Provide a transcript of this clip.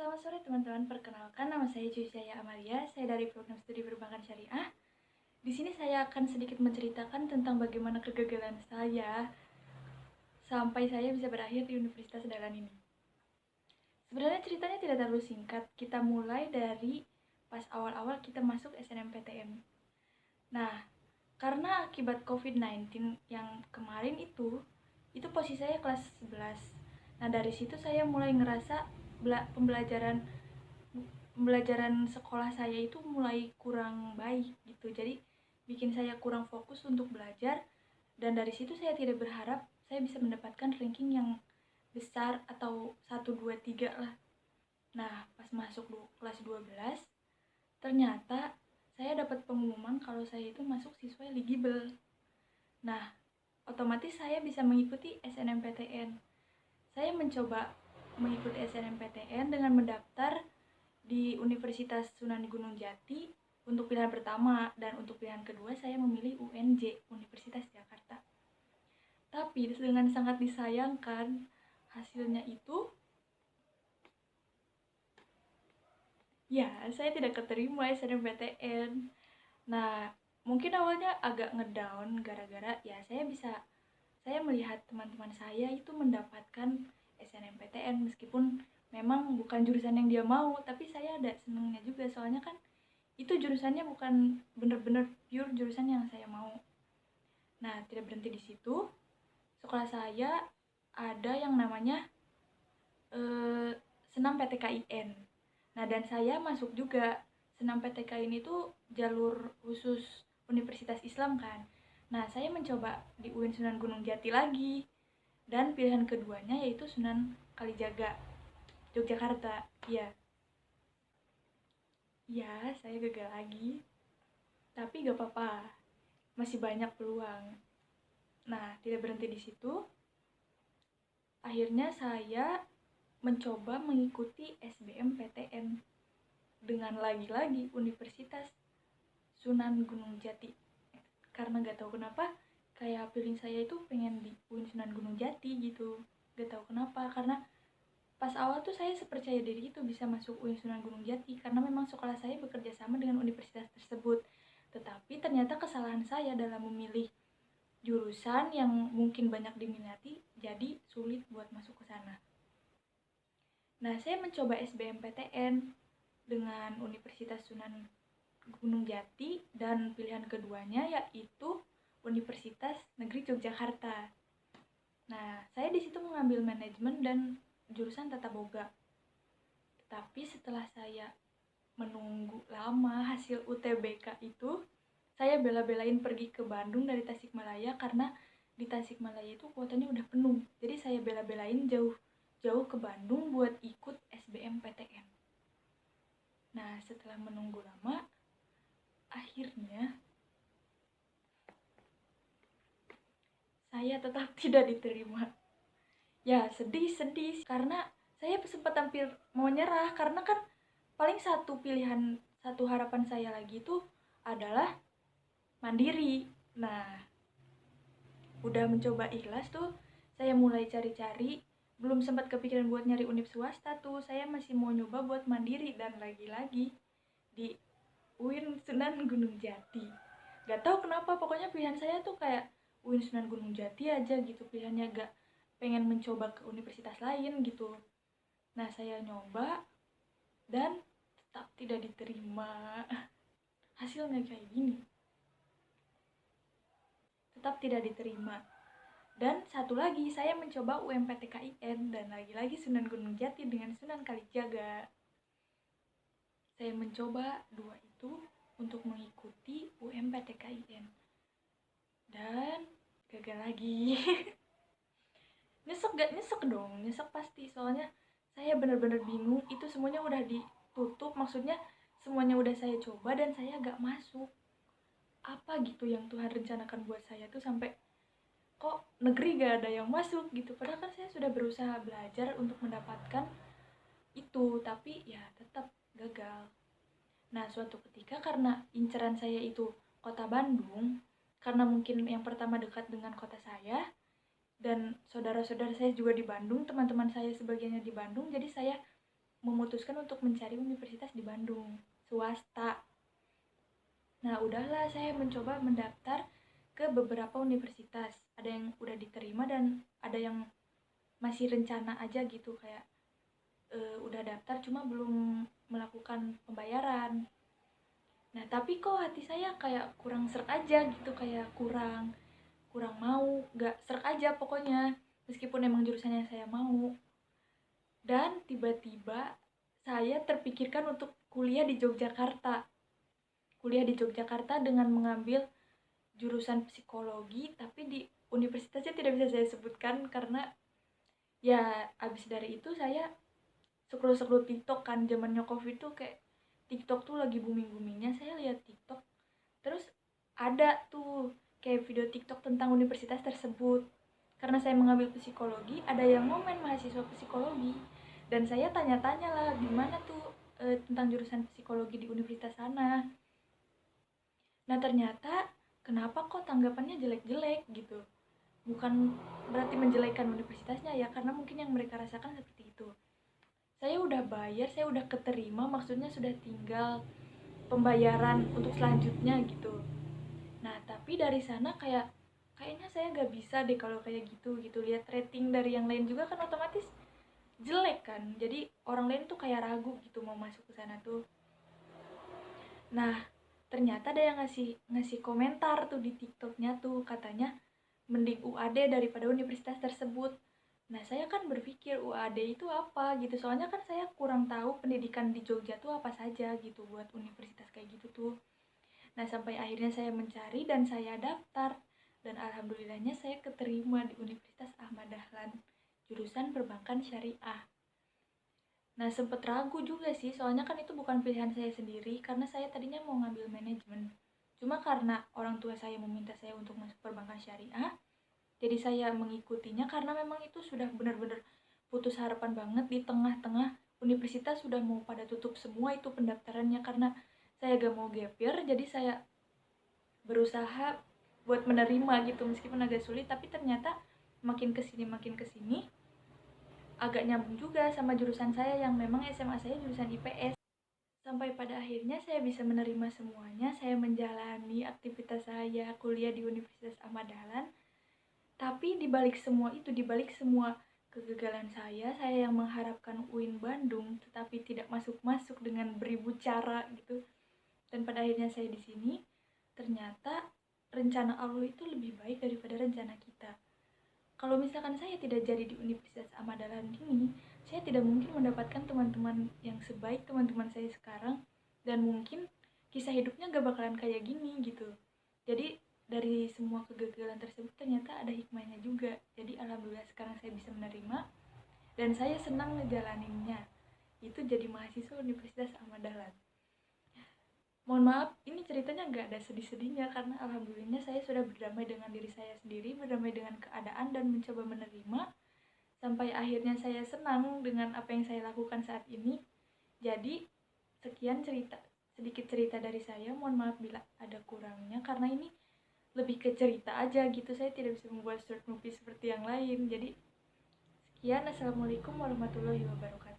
Selamat sore teman-teman, perkenalkan nama saya Joycia Amalia, saya dari program studi perbankan syariah. Di sini saya akan sedikit menceritakan tentang bagaimana kegagalan saya sampai saya bisa berakhir di Universitas Dahlan ini. Sebenarnya ceritanya tidak terlalu singkat, kita mulai dari pas awal-awal kita masuk SNMPTN. Nah, karena akibat COVID-19 yang kemarin itu posisi saya kelas 11. Nah, dari situ saya mulai ngerasa pembelajaran sekolah saya itu mulai kurang baik gitu. Jadi bikin saya kurang fokus untuk belajar, dan dari situ saya tidak berharap saya bisa mendapatkan ranking yang besar atau 1, 2, 3 lah. Nah, pas masuk kelas 12, ternyata saya dapat pengumuman kalau saya itu masuk siswa eligible. Nah, otomatis saya bisa mengikuti SNMPTN. Saya mencoba mengikuti SNMPTN dengan mendaftar di Universitas Sunan Gunung Jati untuk pilihan pertama, dan untuk pilihan kedua saya memilih UNJ, Universitas Jakarta. Tapi dengan sangat disayangkan, hasilnya itu ya saya tidak keterima SNMPTN. Nah, mungkin awalnya agak ngedown gara-gara ya saya melihat teman-teman saya itu mendapatkan SNMPTN meskipun memang bukan jurusan yang dia mau, tapi saya ada senengnya juga soalnya kan itu jurusannya bukan bener-bener pure jurusan yang saya mau. Nah, tidak berhenti di situ. Sekolah saya ada yang namanya senam PTKIN. Nah, dan saya masuk juga. Senam PTKIN itu jalur khusus Universitas Islam kan. Nah, saya mencoba di UIN Sunan Gunung Jati lagi. Dan pilihan keduanya yaitu Sunan Kalijaga, Yogyakarta. Ya, saya gagal lagi. Tapi gak apa-apa, masih banyak peluang. Nah, tidak berhenti di situ. Akhirnya saya mencoba mengikuti SBMPTN dengan lagi-lagi Universitas Sunan Gunung Jati. Karena gak tahu kenapa, kayak feeling saya itu pengen di UIN Sunan Gunung Jati gitu. Gak tahu kenapa, karena pas awal tuh saya sepercaya diri itu bisa masuk UIN Sunan Gunung Jati karena memang sekolah saya bekerja sama dengan universitas tersebut. Tetapi ternyata kesalahan saya dalam memilih jurusan yang mungkin banyak diminati, jadi sulit buat masuk ke sana. Nah, saya mencoba SBMPTN dengan Universitas Sunan Gunung Jati dan pilihan keduanya yaitu Universitas Negeri Yogyakarta. Nah, saya di situ mengambil manajemen dan jurusan tata boga. Tapi setelah saya menunggu lama hasil UTBK itu, saya bela-belain pergi ke Bandung dari Tasikmalaya karena di Tasikmalaya itu kuotanya udah penuh. Jadi saya bela-belain jauh ke Bandung buat ikut SBMPTN. Nah, setelah menunggu lama, akhirnya saya tetap tidak diterima. Ya, sedih karena saya sempat hampir mau nyerah karena kan paling satu harapan saya lagi itu adalah mandiri. Nah, udah mencoba ikhlas tuh, saya mulai cari-cari, belum sempat kepikiran buat nyari univ swasta tuh, saya masih mau nyoba buat mandiri, dan lagi-lagi di UIN Sunan Gunung Jati. Gak tahu kenapa, pokoknya pilihan saya tuh kayak UIN Sunan Gunung Jati aja gitu pilihannya, gak pengen mencoba ke universitas lain gitu. Nah, saya nyoba dan tetap tidak diterima. Hasilnya kayak gini, tetap tidak diterima. Dan satu lagi, saya mencoba UMPTKIN dan lagi-lagi Sunan Gunung Jati dengan Sunan Kalijaga. Saya mencoba dua itu untuk mengikuti UMPTKIN dan gagal lagi. Nyesek dong, nyesek pasti, soalnya saya benar-benar bingung, itu semuanya udah ditutup, maksudnya semuanya udah saya coba dan saya gak masuk. Apa gitu yang Tuhan rencanakan buat saya tuh sampai kok negeri gak ada yang masuk gitu, padahal kan saya sudah berusaha belajar untuk mendapatkan itu, tapi ya tetap gagal. Nah, suatu ketika karena inceran saya itu kota Bandung, karena mungkin yang pertama dekat dengan kota saya, dan saudara-saudara saya juga di Bandung, teman-teman saya sebagiannya di Bandung, jadi saya memutuskan untuk mencari universitas di Bandung, swasta. Nah, udahlah saya mencoba mendaftar ke beberapa universitas. Ada yang udah diterima dan ada yang masih rencana aja gitu, kayak udah daftar cuma belum melakukan pembayaran. Nah, tapi kok hati saya kayak kurang srek aja gitu, kayak kurang kurang mau, gak srek aja pokoknya, meskipun emang jurusannya saya mau. Dan tiba-tiba saya terpikirkan untuk kuliah di Yogyakarta. Kuliah di Yogyakarta dengan mengambil jurusan psikologi, tapi di universitasnya tidak bisa saya sebutkan karena ya abis dari itu saya scroll-scroll TikTok kan, zamannya Covid tuh kayak TikTok tuh lagi booming-boomingnya. Saya lihat TikTok, terus ada tuh kayak video TikTok tentang universitas tersebut. Karena saya mengambil psikologi, ada yang ngomen mahasiswa psikologi, dan saya tanya-tanya lah gimana tuh tentang jurusan psikologi di universitas sana. Nah, ternyata kenapa kok tanggapannya jelek-jelek gitu. Bukan berarti menjelekkan universitasnya ya, karena mungkin yang mereka rasakan seperti itu. Saya udah bayar, saya udah keterima, maksudnya sudah tinggal pembayaran untuk selanjutnya gitu. Nah, tapi dari sana kayaknya saya nggak bisa deh kalau kayak gitu. Lihat rating dari yang lain juga kan otomatis jelek kan. Jadi orang lain tuh kayak ragu gitu mau masuk ke sana tuh. Nah, ternyata ada yang ngasih komentar tuh di TikToknya tuh, katanya mending UAD daripada universitas tersebut. Nah, saya kan berpikir UAD itu apa gitu. Soalnya kan saya kurang tahu pendidikan di Jogja tuh apa saja gitu buat universitas kayak gitu tuh. Nah, sampai akhirnya saya mencari dan saya daftar. Dan alhamdulillahnya saya keterima di Universitas Ahmad Dahlan, jurusan Perbankan Syariah. Nah, sempet ragu juga sih, soalnya kan itu bukan pilihan saya sendiri, karena saya tadinya mau ngambil manajemen. Cuma karena orang tua saya meminta saya untuk masuk Perbankan Syariah, jadi saya mengikutinya karena memang itu sudah benar-benar putus harapan banget. Di tengah-tengah universitas sudah mau pada tutup semua itu pendaftarannya, karena saya gak mau gap year, jadi saya berusaha buat menerima gitu, meskipun agak sulit, tapi ternyata makin kesini agak nyambung juga sama jurusan saya yang memang SMA saya jurusan IPS. Sampai pada akhirnya saya bisa menerima semuanya, saya menjalani aktivitas saya kuliah di Universitas Ahmad Dahlan. Tapi dibalik semua itu, dibalik semua kegagalan saya yang mengharapkan UIN Bandung tetapi tidak masuk-masuk dengan beribu cara gitu. Dan pada akhirnya saya di sini, ternyata rencana Allah itu lebih baik daripada rencana kita. Kalau misalkan saya tidak jadi di Universitas Ahmad Dahlan ini, saya tidak mungkin mendapatkan teman-teman yang sebaik teman-teman saya sekarang, dan mungkin kisah hidupnya gak bakalan kayak gini gitu. Jadi dari semua kegagalan tersebut ternyata ada hikmahnya juga. Jadi alhamdulillah sekarang saya bisa menerima dan saya senang ngejalaninnya. Itu jadi mahasiswa Universitas Ahmad Dahlan. Mohon maaf, ini ceritanya nggak ada sedih-sedihnya karena alhamdulillah saya sudah berdamai dengan diri saya sendiri, berdamai dengan keadaan dan mencoba menerima sampai akhirnya saya senang dengan apa yang saya lakukan saat ini. Jadi sekian sedikit cerita dari saya. Mohon maaf bila ada kurangnya karena ini lebih ke cerita aja gitu. Saya tidak bisa membuat short movie seperti yang lain. Jadi sekian, assalamualaikum warahmatullahi wabarakatuh.